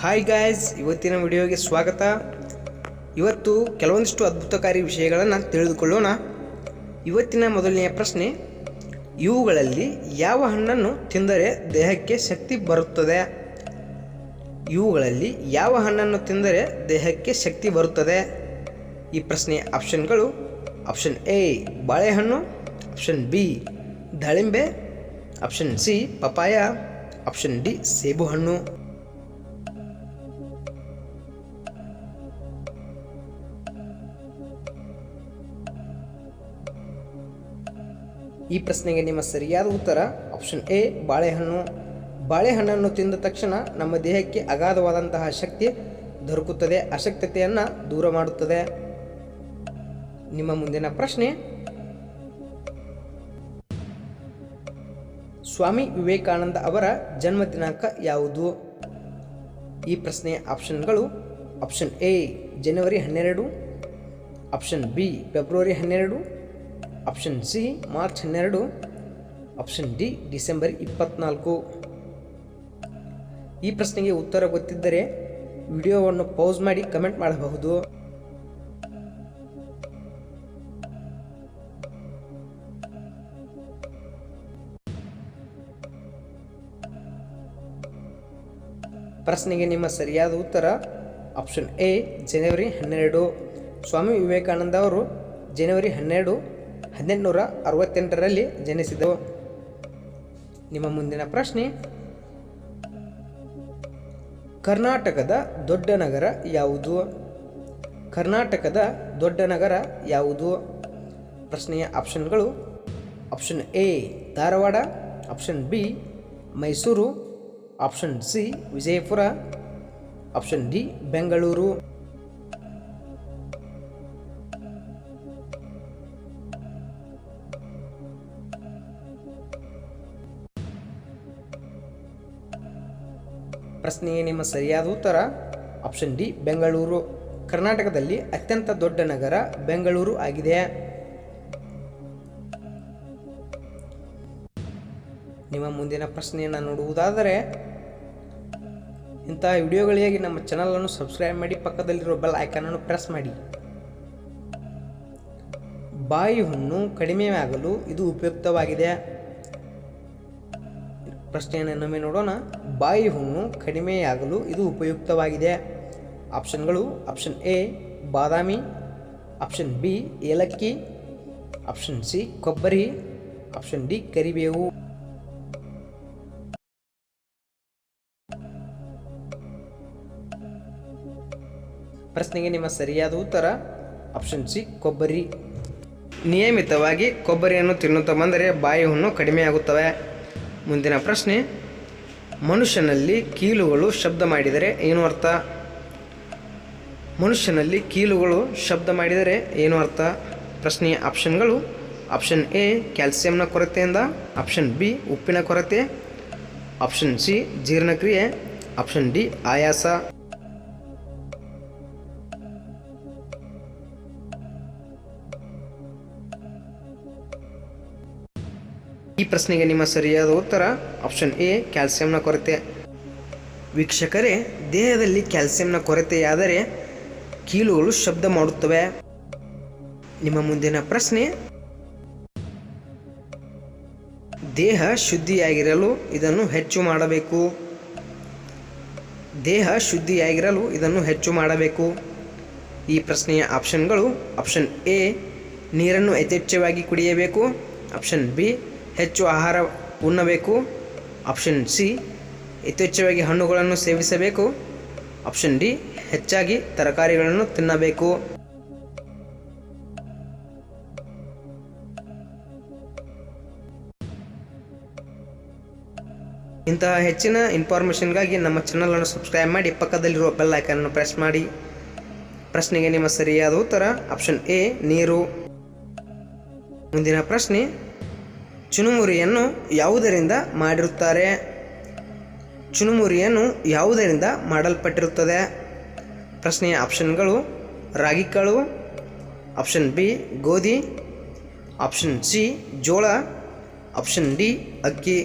Hi guys, ಇವತ್ತಿನ ವಿಡಿಯೋಗೆ ಸ್ವಾಗತ. ಇವತ್ತು ಕೆಲವೊಂದಿಷ್ಟು ಅದ್ಭುತಕಾರಿ ವಿಷಯಗಳನ್ನು ತಿಳಿದುಕೊಳ್ಳೋಣ. ಇವತ್ತಿನ ಮೊದಲನೆಯ ಪ್ರಶ್ನೆ, ಇವುಗಳಲ್ಲಿ ಯಾವ ಹಣ್ಣನ್ನು ತಿಂದರೆ ದೇಹಕ್ಕೆ ಶಕ್ತಿ ಬರುತ್ತದೆ? ಇವುಗಳಲ್ಲಿ ಯಾವ ಹಣ್ಣನ್ನು ತಿಂದರೆ ದೇಹಕ್ಕೆ ಶಕ್ತಿ ಬರುತ್ತದೆ? ಈ ಪ್ರಶ್ನೆಯ ಆಪ್ಷನ್ಗಳು: ಆಪ್ಷನ್ ಎ ಬಾಳೆಹಣ್ಣು, ಆಪ್ಷನ್ ಬಿ ದಾಳಿಂಬೆ, option C papaya, option D ಸೇಬು ಹಣ್ಣು. ಈ ಪ್ರಶ್ನೆಗೆ ನಿಮ್ಮ ಸರಿಯಾದ ಉತ್ತರ ಆಪ್ಷನ್ ಎ ಬಾಳೆಹಣ್ಣು. ಬಾಳೆಹಣ್ಣನ್ನು ತಿಂದ ತಕ್ಷಣ ನಮ್ಮ ದೇಹಕ್ಕೆ ಅಗಾಧವಾದಂತಹ ಶಕ್ತಿ ದೊರಕುತ್ತದೆ, ಅಶಕ್ತತೆಯನ್ನು ದೂರ ಮಾಡುತ್ತದೆ. ನಿಮ್ಮ ಮುಂದಿನ ಪ್ರಶ್ನೆ, ಸ್ವಾಮಿ ವಿವೇಕಾನಂದ ಅವರ ಜನ್ಮ ದಿನಾಂಕ ಯಾವುದು? ಈ ಪ್ರಶ್ನೆಯ ಆಪ್ಷನ್ಗಳು: ಆಪ್ಷನ್ ಎ ಜನವರಿ 12, ಆಪ್ಷನ್ ಬಿ ಫೆಬ್ರವರಿ 12, option C March 12, option D December 24. ಈ ಪ್ರಶ್ನೆಗೆ ಉತ್ತರ ಗೊತ್ತಿದ್ದರೆ ವಿಡಿಯೋವನ್ನು ಪೌಸ್ ಮಾಡಿ ಕಮೆಂಟ್ ಮಾಡಬಹುದು. ಪ್ರಶ್ನೆಗೆ ನಿಮ್ಮ ಸರಿಯಾದ ಉತ್ತರ ಆಪ್ಷನ್ ಎ ಜನವರಿ 12. ಸ್ವಾಮಿ ವಿವೇಕಾನಂದ ಅವರು ಜನವರಿ 12, 1868ರಲ್ಲಿ ಜನಿಸಿದರು. ನಿಮ್ಮ ಮುಂದಿನ ಪ್ರಶ್ನೆ, ಕರ್ನಾಟಕದ ದೊಡ್ಡ ನಗರ ಯಾವುದು? ಕರ್ನಾಟಕದ ದೊಡ್ಡ ನಗರ ಯಾವುದು? ಪ್ರಶ್ನೆಯ ಆಪ್ಷನ್ಗಳು: option A Dharwad, option B Mysuru, option C Vijayapura, option D Bengaluru. ಪ್ರಶ್ನೆಗೆ ನಿಮ್ಮ ಸರಿಯಾದ ಉತ್ತರ ಆಪ್ಷನ್ ಡಿ ಬೆಂಗಳೂರು. ಕರ್ನಾಟಕದಲ್ಲಿ ಅತ್ಯಂತ ದೊಡ್ಡ ನಗರ ಬೆಂಗಳೂರು ಆಗಿದೆ. ನಿಮ್ಮ ಮುಂದಿನ ಪ್ರಶ್ನೆಯನ್ನು ನೋಡುವುದಾದರೆ, ಇಂತಹ ವಿಡಿಯೋಗಳಿಗಾಗಿ ನಮ್ಮ ಚಾನಲನ್ನು ಸಬ್ಸ್ಕ್ರೈಬ್ ಮಾಡಿ, ಪಕ್ಕದಲ್ಲಿರುವ ಬೆಲ್ ಐಕಾನನ್ನು ಪ್ರೆಸ್ ಮಾಡಿ. ಬಾಯಿ ಹುಣ್ಣು ಕಡಿಮೆಯಾಗಲು ಇದು ಉಪಯುಕ್ತವಾಗಿದೆ. ಪ್ರಶ್ನೆಯನ್ನು ಇನ್ನೊಮ್ಮೆ ನೋಡೋಣ. ಬಾಯಿ ಹುಣ್ಣು ಕಡಿಮೆಯಾಗಲು ಇದು ಉಪಯುಕ್ತವಾಗಿದೆ. ಆಪ್ಷನ್ಗಳು: ಆಪ್ಷನ್ ಎ ಬಾದಾಮಿ, ಆಪ್ಷನ್ ಬಿ ಏಲಕ್ಕಿ, ಆಪ್ಷನ್ ಸಿ ಕೊಬ್ಬರಿ, ಆಪ್ಷನ್ ಡಿ ಕರಿಬೇವು. ಪ್ರಶ್ನೆಗೆ ನಿಮ್ಮ ಸರಿಯಾದ ಉತ್ತರ ಆಪ್ಷನ್ ಸಿ ಕೊಬ್ಬರಿ. ನಿಯಮಿತವಾಗಿ ಕೊಬ್ಬರಿಯನ್ನು ತಿನ್ನುತ್ತಾ ಬಂದರೆ ಬಾಯಿ ಹುಣ್ಣು ಕಡಿಮೆಯಾಗುತ್ತವೆ. ಮುಂದಿನ ಪ್ರಶ್ನೆ, ಮನುಷ್ಯನಲ್ಲಿ ಕೀಲುಗಳು ಶಬ್ದ ಮಾಡಿದರೆ ಏನು ಅರ್ಥ? ಮನುಷ್ಯನಲ್ಲಿ ಕೀಲುಗಳು ಶಬ್ದ ಮಾಡಿದರೆ ಏನು ಅರ್ಥ? ಪ್ರಶ್ನೆಯ ಆಪ್ಷನ್ಗಳು: ಆಪ್ಷನ್ ಎ ಕ್ಯಾಲ್ಸಿಯಂನ ಕೊರತೆಯಿಂದ, ಆಪ್ಷನ್ ಬಿ ಉಪ್ಪಿನ ಕೊರತೆ, ಆಪ್ಷನ್ ಸಿ ಜೀರ್ಣಕ್ರಿಯೆ, ಆಪ್ಷನ್ ಡಿ ಆಯಾಸ. ಈ ಪ್ರಶ್ನೆಗೆ ನಿಮ್ಮ ಸರಿಯಾದ ಉತ್ತರ ಆಪ್ಷನ್ ಎ ಕ್ಯಾಲ್ಸಿಯಂನ ಕೊರತೆ. ವೀಕ್ಷಕರೇ, ದೇಹದಲ್ಲಿ ಕ್ಯಾಲ್ಸಿಯಂನ ಕೊರತೆಯಾದರೆ ಕೀಲುಗಳು ಶಬ್ದ ಮಾಡುತ್ತವೆ. ನಿಮ್ಮ ಮುಂದಿನ ಪ್ರಶ್ನೆ, ದೇಹ ಶುದ್ಧಿಯಾಗಿರಲು ಇದನ್ನು ಹೆಚ್ಚು ಮಾಡಬೇಕು. ದೇಹ ಶುದ್ಧಿಯಾಗಿರಲು ಇದನ್ನು ಹೆಚ್ಚು ಮಾಡಬೇಕು. ಈ ಪ್ರಶ್ನೆಯ ಆಪ್ಷನ್ಗಳು: ಆಪ್ಷನ್ ಎ ನೀರನ್ನು ಯಥೇಚ್ಛವಾಗಿ ಕುಡಿಯಬೇಕು, ಆಪ್ಷನ್ ಬಿ ಹೆಚ್ಚು ಆಹಾರ ಉಣ್ಣಬೇಕು, ಆಪ್ಷನ್ ಸಿ ಯಥೇಚ್ಛವಾಗಿ ಹಣ್ಣುಗಳನ್ನು ಸೇವಿಸಬೇಕು, ಆಪ್ಷನ್ ಡಿ ಹೆಚ್ಚಾಗಿ ತರಕಾರಿಗಳನ್ನು ತಿನ್ನಬೇಕು. ಇಂತಹ ಹೆಚ್ಚಿನ ಇನ್ಫಾರ್ಮೇಷನ್ಗಾಗಿ ನಮ್ಮ ಚಾನಲನ್ನು ಸಬ್ಸ್ಕ್ರೈಬ್ ಮಾಡಿ, ಪಕ್ಕದಲ್ಲಿರುವ ಬೆಲ್ ಐಕಾನನ್ನು ಪ್ರೆಸ್ ಮಾಡಿ. ಪ್ರಶ್ನೆಗೆ ನಿಮ್ಮ ಸರಿಯಾದ ಉತ್ತರ ಆಪ್ಷನ್ ಎ ನೀರು. ಮುಂದಿನ ಪ್ರಶ್ನೆ, ಚುನುಮುರಿಯನ್ನು ಯಾವುದರಿಂದ ಮಾಡಿರುತ್ತಾರೆ? ಚುನುಮುರಿಯನ್ನು ಯಾವುದರಿಂದ ಮಾಡಲ್ಪಟ್ಟಿರುತ್ತದೆ? ಪ್ರಶ್ನೆಯ ಆಪ್ಷನ್ಗಳು: ರಾಗಿಕಾಳು, ಆಪ್ಷನ್ ಬಿ ಗೋಧಿ, ಆಪ್ಷನ್ ಸಿ ಜೋಳ, ಆಪ್ಷನ್ ಡಿ ಅಕ್ಕಿ.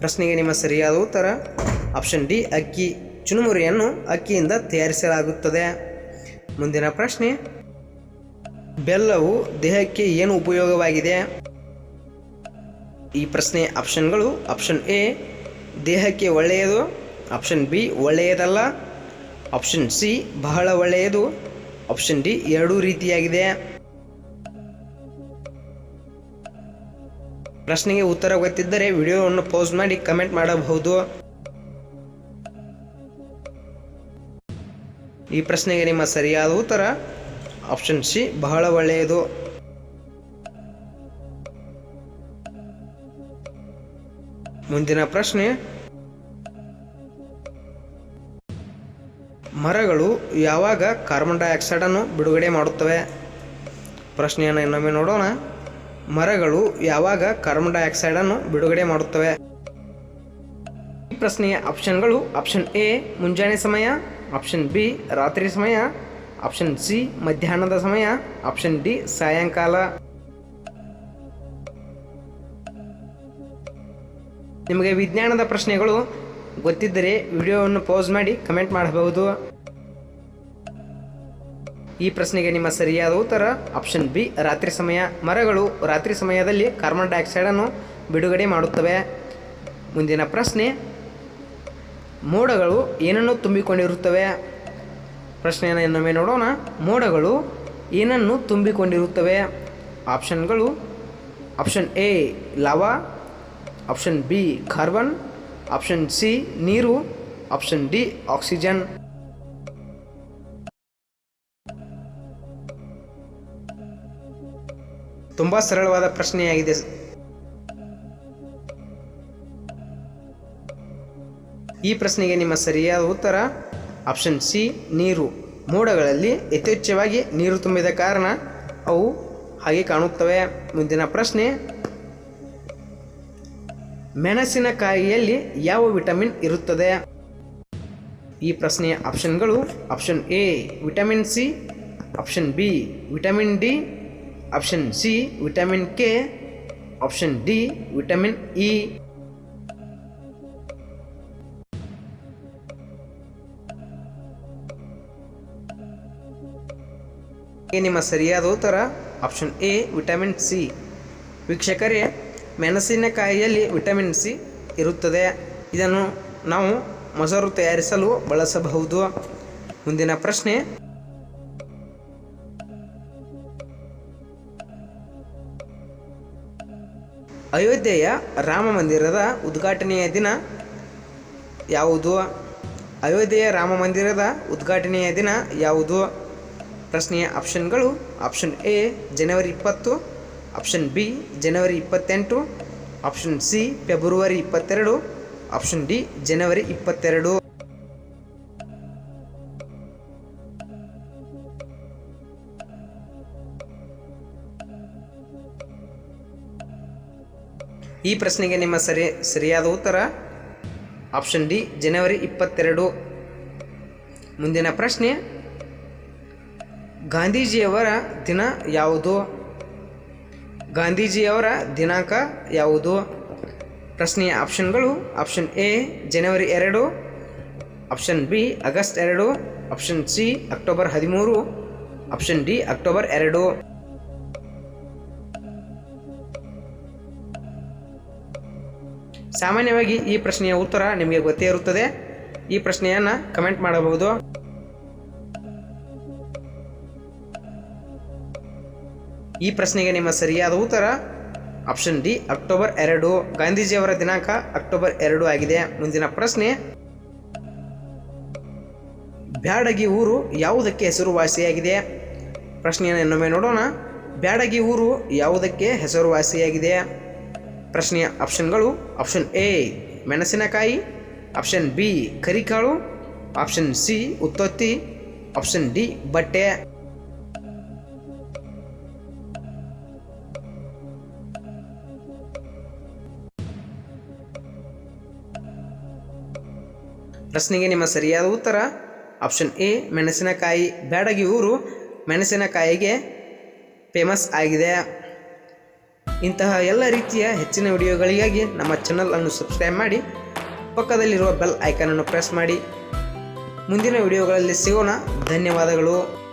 ಪ್ರಶ್ನೆಗೆ ನಿಮ್ಮ ಸರಿಯಾದ ಉತ್ತರ ಆಪ್ಷನ್ ಡಿ ಅಕ್ಕಿ. ಚುರುಮುರಿಯನ್ನು ಅಕ್ಕಿಯಿಂದ ತಯಾರಿಸಲಾಗುತ್ತದೆ. ಮುಂದಿನ ಪ್ರಶ್ನೆ, ಬೆಲ್ಲವು ದೇಹಕ್ಕೆ ಏನು ಉಪಯೋಗವಾಗಿದೆ? ಈ ಪ್ರಶ್ನೆ ಆಪ್ಷನ್ಗಳು: ಆಪ್ಷನ್ ಎ ದೇಹಕ್ಕೆ ಒಳ್ಳೆಯದು, ಆಪ್ಷನ್ ಬಿ ಒಳ್ಳೆಯದಲ್ಲ, ಆಪ್ಷನ್ ಸಿ ಬಹಳ ಒಳ್ಳೆಯದು, ಆಪ್ಷನ್ ಡಿ ಎರಡೂ ರೀತಿಯಾಗಿದೆ. ಪ್ರಶ್ನೆಗೆ ಉತ್ತರ ಗೊತ್ತಿದ್ದರೆ ವಿಡಿಯೋವನ್ನು ಪೌಸ್ ಮಾಡಿ ಕಮೆಂಟ್ ಮಾಡಬಹುದು. ಈ ಪ್ರಶ್ನೆಗೆ ನಿಮ್ಮ ಸರಿಯಾದ ಉತ್ತರ ಆಪ್ಷನ್ ಸಿ ಬಹಳ ಒಳ್ಳೆಯದು. ಮುಂದಿನ ಪ್ರಶ್ನೆ, ಮರಗಳು ಯಾವಾಗ ಕಾರ್ಬನ್ ಡೈಆಕ್ಸೈಡನ್ನು ಬಿಡುಗಡೆ ಮಾಡುತ್ತವೆ? ಪ್ರಶ್ನೆಯನ್ನು ಇನ್ನೊಮ್ಮೆ ನೋಡೋಣ. ಮರಗಳು ಯಾವಾಗ ಕಾರ್ಬನ್ ಡೈಆಕ್ಸೈಡನ್ನು ಬಿಡುಗಡೆ ಮಾಡುತ್ತವೆ? ಈ ಪ್ರಶ್ನೆಯ ಆಪ್ಷನ್ಗಳು: ಆಪ್ಷನ್ ಎ ಮುಂಜಾನೆ ಸಮಯ, ಆಪ್ಷನ್ ಬಿ ರಾತ್ರಿ ಸಮಯ, ಆಪ್ಷನ್ ಸಿ ಮಧ್ಯಾಹ್ನದ ಸಮಯ, ಆಪ್ಷನ್ ಡಿ ಸಾಯಂಕಾಲ. ನಿಮಗೆ ವಿಜ್ಞಾನದ ಪ್ರಶ್ನೆಗಳು ಗೊತ್ತಿದ್ದರೆ ವಿಡಿಯೋವನ್ನು ಪೌಸ್ ಮಾಡಿ ಕಮೆಂಟ್ ಮಾಡಬಹುದು. ಈ ಪ್ರಶ್ನೆಗೆ ನಿಮ್ಮ ಸರಿಯಾದ ಉತ್ತರ ಆಪ್ಷನ್ ಬಿ ರಾತ್ರಿ ಸಮಯ. ಮರಗಳು ರಾತ್ರಿ ಸಮಯದಲ್ಲಿ ಕಾರ್ಬನ್ ಡೈಆಕ್ಸೈಡನ್ನು ಬಿಡುಗಡೆ ಮಾಡುತ್ತವೆ. ಮುಂದಿನ ಪ್ರಶ್ನೆ, ಮೋಡಗಳು ಏನನ್ನು ತುಂಬಿಕೊಂಡಿರುತ್ತವೆ? ಪ್ರಶ್ನೆಯನ್ನು ಇನ್ನೊಮ್ಮೆ ನೋಡೋಣ. ಮೋಡಗಳು ಏನನ್ನು ತುಂಬಿಕೊಂಡಿರುತ್ತವೆ? ಆಪ್ಷನ್ಗಳು: option A lava, option B carbon, option C ನೀರು, ಆಪ್ಷನ್ ಡಿ ಆಕ್ಸಿಜನ್. ತುಂಬ ಸರಳವಾದ ಪ್ರಶ್ನೆಯಾಗಿದೆ. ಈ ಪ್ರಶ್ನೆಗೆ ನಿಮ್ಮ ಸರಿಯಾದ ಉತ್ತರ ಆಪ್ಷನ್ ಸಿ ನೀರು. ಮೋಡಗಳಲ್ಲಿ ಯಥೇಚ್ಛವಾಗಿ ನೀರು ತುಂಬಿದ ಕಾರಣ ಅವು ಹಾಗೆ ಕಾಣುತ್ತವೆ. ಮುಂದಿನ ಪ್ರಶ್ನೆ, ಮೆಣಸಿನಕಾಯಿಯಲ್ಲಿ ಯಾವ ವಿಟಮಿನ್ ಇರುತ್ತದೆ? ಈ ಪ್ರಶ್ನೆಯ ಆಪ್ಷನ್ಗಳು: option A vitamin C, option B vitamin D, option C vitamin K, option D vitamin E. ನಿಮ್ಮ ಸರಿಯಾದ ಉತ್ತರ ಆಪ್ಷನ್ ಎ ವಿಟಮಿನ್ ಸಿ. ವೀಕ್ಷಕರೇ, ಮೆಣಸಿನಕಾಯಿಯಲ್ಲಿ ವಿಟಮಿನ್ ಸಿ ಇರುತ್ತದೆ. ಇದನ್ನು ನಾವು ಮೊಸರು ತಯಾರಿಸಲು ಬಳಸಬಹುದು. ಮುಂದಿನ ಪ್ರಶ್ನೆ, ಅಯೋಧ್ಯೆಯ ರಾಮ ಮಂದಿರದ ಉದ್ಘಾಟನೆಯ ದಿನ ಯಾವುದು? ಅಯೋಧ್ಯೆಯ ರಾಮ ಮಂದಿರದ ಉದ್ಘಾಟನೆಯ ದಿನ ಯಾವುದು? ಪ್ರಶ್ನೆಯ ಆಪ್ಷನ್ಗಳು: ಆಪ್ಷನ್ ಎ ಜನವರಿ 20, ಆಪ್ಷನ್ ಬಿ ಜನವರಿ 28, ಆಪ್ಷನ್ ಸಿ ಫೆಬ್ರವರಿ 22, ಆಪ್ಷನ್ ಡಿ ಜನವರಿ 22. ಈ ಪ್ರಶ್ನೆಗೆ ನಿಮ್ಮ ಸರಿಯಾದ ಉತ್ತರ ಆಪ್ಷನ್ ಡಿ ಜನವರಿ 22. ಮುಂದಿನ ಪ್ರಶ್ನೆ, ಗಾಂಧೀಜಿಯವರ ದಿನ ಯಾವುದು? ಗಾಂಧೀಜಿಯವರ ದಿನಾಂಕ ಯಾವುದು? ಪ್ರಶ್ನೆಯ ಆಪ್ಷನ್ಗಳು: ಆಪ್ಷನ್ ಎ ಜನವರಿ 2, option B August 2, option C October 13, option D October 2. ಸಾಮಾನ್ಯವಾಗಿ ಈ ಪ್ರಶ್ನೆಯ ಉತ್ತರ ನಿಮಗೆ ಗೊತ್ತೇ ಇರುತ್ತದೆ. ಈ ಪ್ರಶ್ನೆಯನ್ನು ಕಮೆಂಟ್ ಮಾಡಬಹುದು. ಈ ಪ್ರಶ್ನೆಗೆ ನಿಮ್ಮ ಸರಿಯಾದ ಉತ್ತರ ಆಪ್ಷನ್ ಡಿ ಅಕ್ಟೋಬರ್ 2. ಗಾಂಧೀಜಿಯವರ ದಿನಾಂಕ ಅಕ್ಟೋಬರ್ 2 ಆಗಿದೆ. ಮುಂದಿನ ಪ್ರಶ್ನೆ, ಬ್ಯಾಡಗಿ ಊರು ಯಾವುದಕ್ಕೆ ಹೆಸರುವಾಸಿಯಾಗಿದೆ? ಪ್ರಶ್ನೆಯನ್ನು ಇನ್ನೊಮ್ಮೆ ನೋಡೋಣ. ಬ್ಯಾಡಗಿ ಊರು ಯಾವುದಕ್ಕೆ ಹೆಸರುವಾಸಿಯಾಗಿದೆ? ಪ್ರಶ್ನೆಯ ಆಪ್ಷನ್ಗಳು: ಆಪ್ಷನ್ ಎ ಮೆಣಸಿನಕಾಯಿ, ಆಪ್ಷನ್ ಬಿ ಕರಿಕಾಳು, ಆಪ್ಷನ್ ಸಿ ಉತ್ತತ್ತಿ, ಆಪ್ಷನ್ ಡಿ ಬಟ್ಟೆ. ಪ್ರಶ್ನೆಗೆ ನಿಮ್ಮ ಸರಿಯಾದ ಉತ್ತರ ಆಪ್ಷನ್ ಎ ಮೆಣಸಿನಕಾಯಿ. ಬ್ಯಾಡಗಿ ಊರು ಮೆಣಸಿನಕಾಯಿಗೆ ಫೇಮಸ್ ಆಗಿದೆ. ಇಂತಹ ಎಲ್ಲ ರೀತಿಯ ಹೆಚ್ಚಿನ ವಿಡಿಯೋಗಳಿಗಾಗಿ ನಮ್ಮ ಚಾನಲನ್ನು ಸಬ್ಸ್ಕ್ರೈಬ್ ಮಾಡಿ, ಪಕ್ಕದಲ್ಲಿರುವ ಬೆಲ್ ಐಕಾನನ್ನು ಪ್ರೆಸ್ ಮಾಡಿ. ಮುಂದಿನ ವಿಡಿಯೋಗಳಲ್ಲಿ ಸಿಗೋಣ. ಧನ್ಯವಾದಗಳು.